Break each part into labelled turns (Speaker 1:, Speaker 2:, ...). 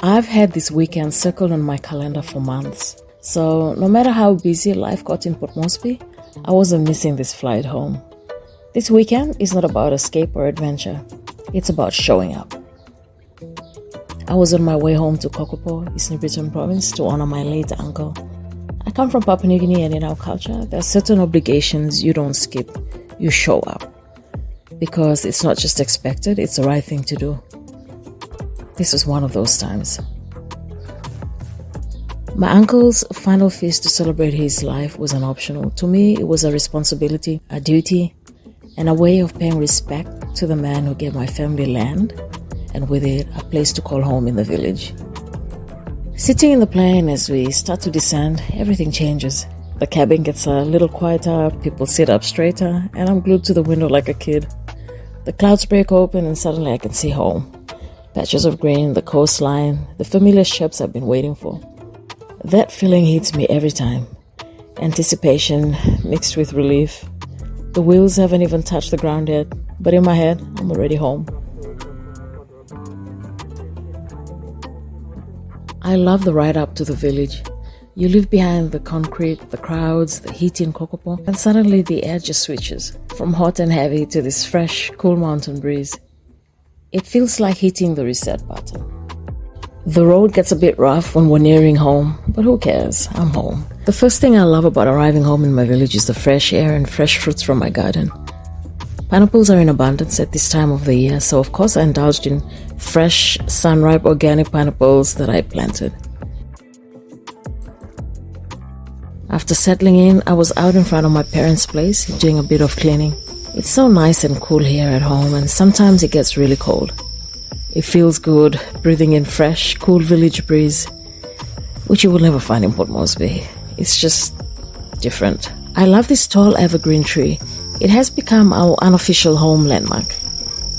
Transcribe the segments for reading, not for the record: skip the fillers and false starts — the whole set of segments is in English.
Speaker 1: I've had this weekend circled on my calendar for months. So no matter how busy life got in Port Moresby, I wasn't missing this flight home. This weekend is not about escape or adventure. It's about showing up. I was on my way home to Kokopo, Eastern Britain province, to honor my late uncle. I come from Papua New Guinea, and in our culture, there are certain obligations you don't skip. You show up. Because it's not just expected, it's the right thing to do. This was one of those times. My uncle's final feast to celebrate his life wasn't optional. To me, it was a responsibility, a duty, and a way of paying respect to the man who gave my family land, and with it, a place to call home in the village. Sitting in the plane as we start to descend, everything changes. The cabin gets a little quieter, people sit up straighter, and I'm glued to the window like a kid. The clouds break open and suddenly I can see home. Patches of green, the coastline, the familiar shapes I've been waiting for. That feeling hits me every time. Anticipation mixed with relief. The wheels haven't even touched the ground yet, but in my head, I'm already home. I love the ride up to the village. You leave behind the concrete, the crowds, the heat in Kokopo, and suddenly the air just switches from hot and heavy to this fresh, cool mountain breeze. It feels like hitting the reset button. The road gets a bit rough when we're nearing home, but who cares? I'm home. The first thing I love about arriving home in my village is the fresh air and fresh fruits from my garden. Pineapples are in abundance at this time of the year, so of course I indulged in fresh, sun-ripe organic pineapples that I planted. After settling in, I was out in front of my parents' place doing a bit of cleaning. It's so nice and cool here at home, and sometimes it gets really cold. It feels good breathing in fresh, cool village breeze, which you will never find in Port Moresby. It's just different. I love this tall evergreen tree. It has become our unofficial home landmark.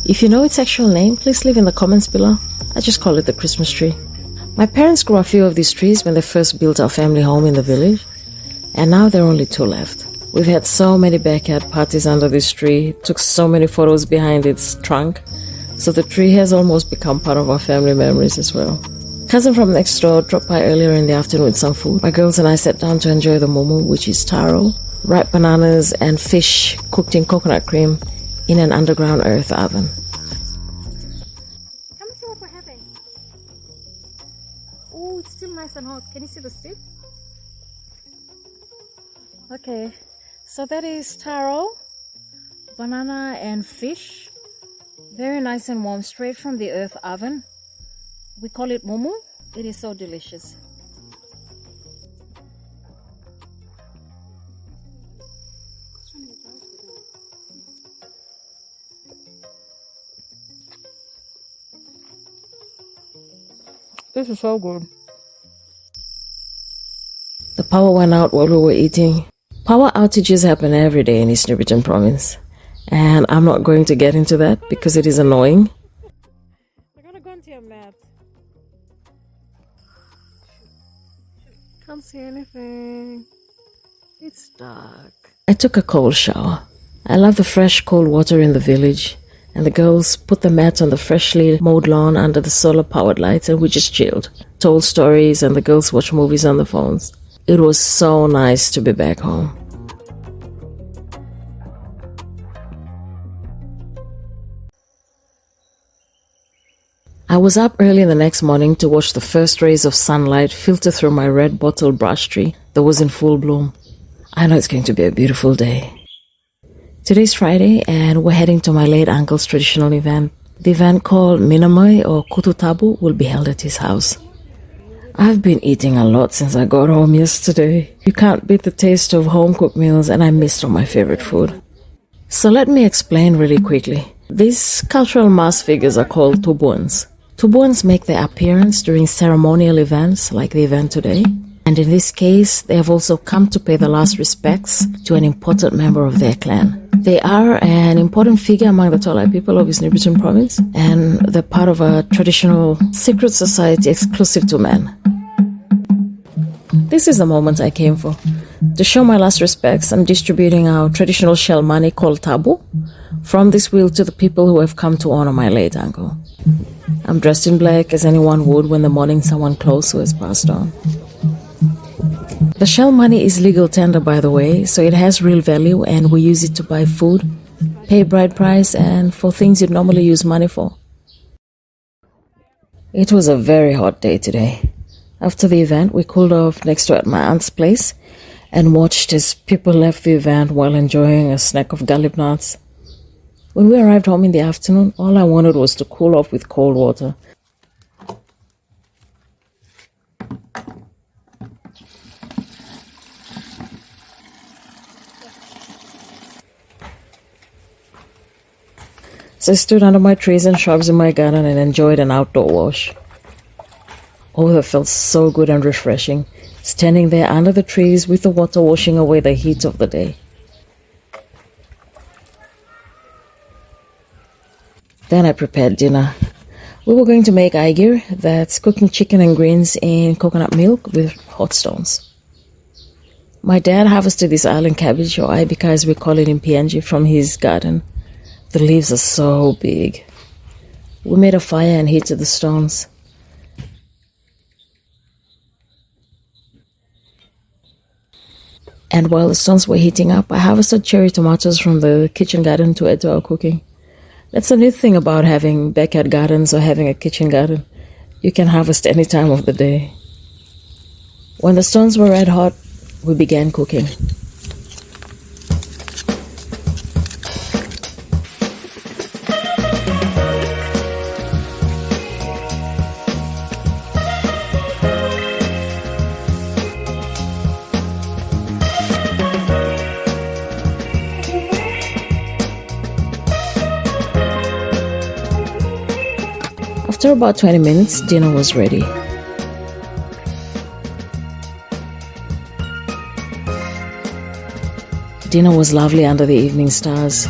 Speaker 1: If you know its actual name, please leave in the comments below. I just call it the Christmas tree. My parents grew a few of these trees when they first built our family home in the village, and now there are only 2 left. We've had so many backyard parties under this tree, took so many photos behind its trunk, so the tree has almost become part of our family memories as well. Cousin from next door dropped by earlier in the afternoon with some food. My girls and I sat down to enjoy the mumu, which is taro, ripe bananas, and fish cooked in coconut cream in an underground earth oven.
Speaker 2: Come and see what we're having. Oh, it's still nice and hot. Can you see the stick? Okay, so that is taro, banana and fish. Very nice and warm, straight from the earth oven. We call it mumu. It is so delicious. This is so good.
Speaker 1: The power went out while we were eating. Power outages happen every day in Eastern Britain province, and I'm not going to get into that because it is annoying.
Speaker 2: We're gonna go into your map. Can't see anything. It's dark.
Speaker 1: I took a cold shower. I love the fresh cold water in the village, and the girls put the mat on the freshly mowed lawn under the solar powered lights, and we just chilled, told stories, and the girls watched movies on the phones. It was so nice to be back home. I was up early the next morning to watch the first rays of sunlight filter through my red bottle brush tree that was in full bloom. I know it's going to be a beautiful day. Today's Friday, and we're heading to my late uncle's traditional event. The event called Minamai or Kututabu will be held at his house. I've been eating a lot since I got home yesterday. You can't beat the taste of home-cooked meals, and I missed all my favorite food. So let me explain really quickly. These cultural mass figures are called tubuans. Tubuans make their appearance during ceremonial events like the event today, and in this case, they have also come to pay the last respects to an important member of their clan. They are an important figure among the Tolai people of Eastern Britain province, and they're part of a traditional secret society exclusive to men. This is the moment I came for. To show my last respects, I'm distributing our traditional shell money called tabu from this wheel to the people who have come to honor my late uncle. I'm dressed in black as anyone would when they're mourning someone close who has passed on. The shell money is legal tender, by the way, so it has real value, and we use it to buy food, pay bride price, and for things you'd normally use money for. It was a very hot day today. After the event, we cooled off next to at my aunt's place and watched as people left the event while enjoying a snack of gallop nuts. When we arrived home in the afternoon, all I wanted was to cool off with cold water. So I stood under my trees and shrubs in my garden and enjoyed an outdoor wash. Oh, that felt so good and refreshing, standing there under the trees with the water washing away the heat of the day. Then I prepared dinner. We were going to make aigir, that's cooking chicken and greens in coconut milk with hot stones. My dad harvested this island cabbage, or ibica as we call it in PNG, from his garden. The leaves are so big. We made a fire and heated the stones. And while the stones were heating up, I harvested cherry tomatoes from the kitchen garden to add to our cooking. That's a neat thing about having backyard gardens or having a kitchen garden. You can harvest any time of the day. When the stones were red hot, we began cooking. After about 20 minutes, dinner was ready. Dinner was lovely under the evening stars.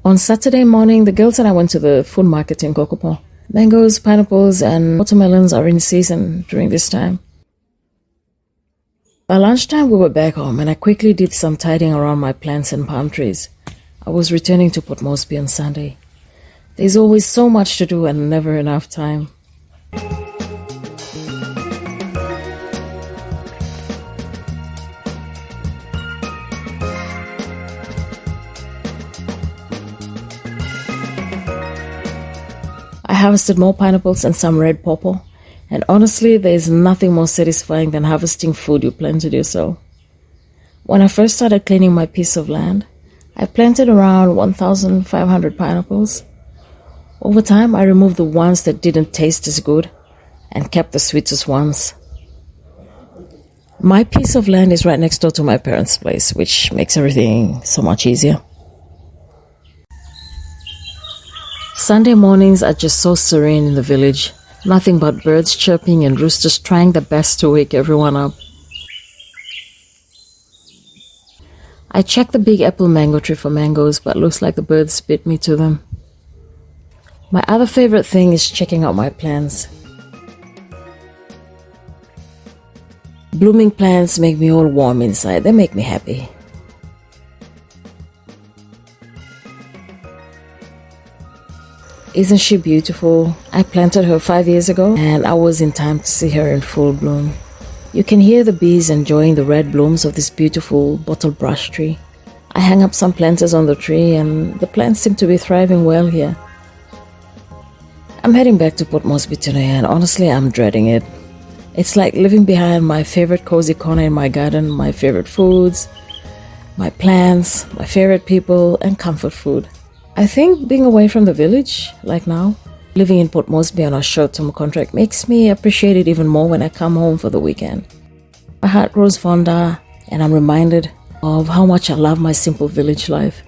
Speaker 1: On Saturday morning, the girls and I went to the food market in Kokopo. Mangoes, pineapples, and watermelons are in season during this time. By lunchtime, we were back home, and I quickly did some tidying around my plants and palm trees. I was returning to Port Moresby on Sunday. There's always so much to do and never enough time. I harvested more pineapples and some red pawpaw. And honestly, there is nothing more satisfying than harvesting food you planted yourself. When I first started cleaning my piece of land, I planted around 1,500 pineapples. Over time, I removed the ones that didn't taste as good and kept the sweetest ones. My piece of land is right next door to my parents' place, which makes everything so much easier. Sunday mornings are just so serene in the village. Nothing but birds chirping and roosters trying their best to wake everyone up. I checked the big apple mango tree for mangoes, but looks like the birds beat me to them. My other favorite thing is checking out my plants. Blooming plants make me all warm inside. They make me happy. Isn't she beautiful? I planted her 5 years ago, and I was in time to see her in full bloom. You can hear the bees enjoying the red blooms of this beautiful bottle brush tree. I hang up some planters on the tree, and the plants seem to be thriving well here. I'm heading back to Port Moresby today, and honestly, I'm dreading it. It's like living behind my favorite cozy corner in my garden, my favorite foods, my plants, my favorite people, and comfort food. I think being away from the village, like now, living in Port Moresby on a short-term contract, makes me appreciate it even more when I come home for the weekend. My heart grows fonder, and I'm reminded of how much I love my simple village life.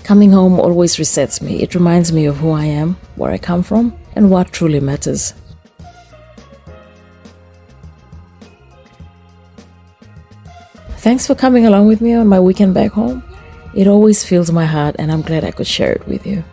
Speaker 1: Coming home always resets me. It reminds me of who I am, where I come from, and what truly matters. Thanks for coming along with me on my weekend back home. It always fills my heart, and I'm glad I could share it with you.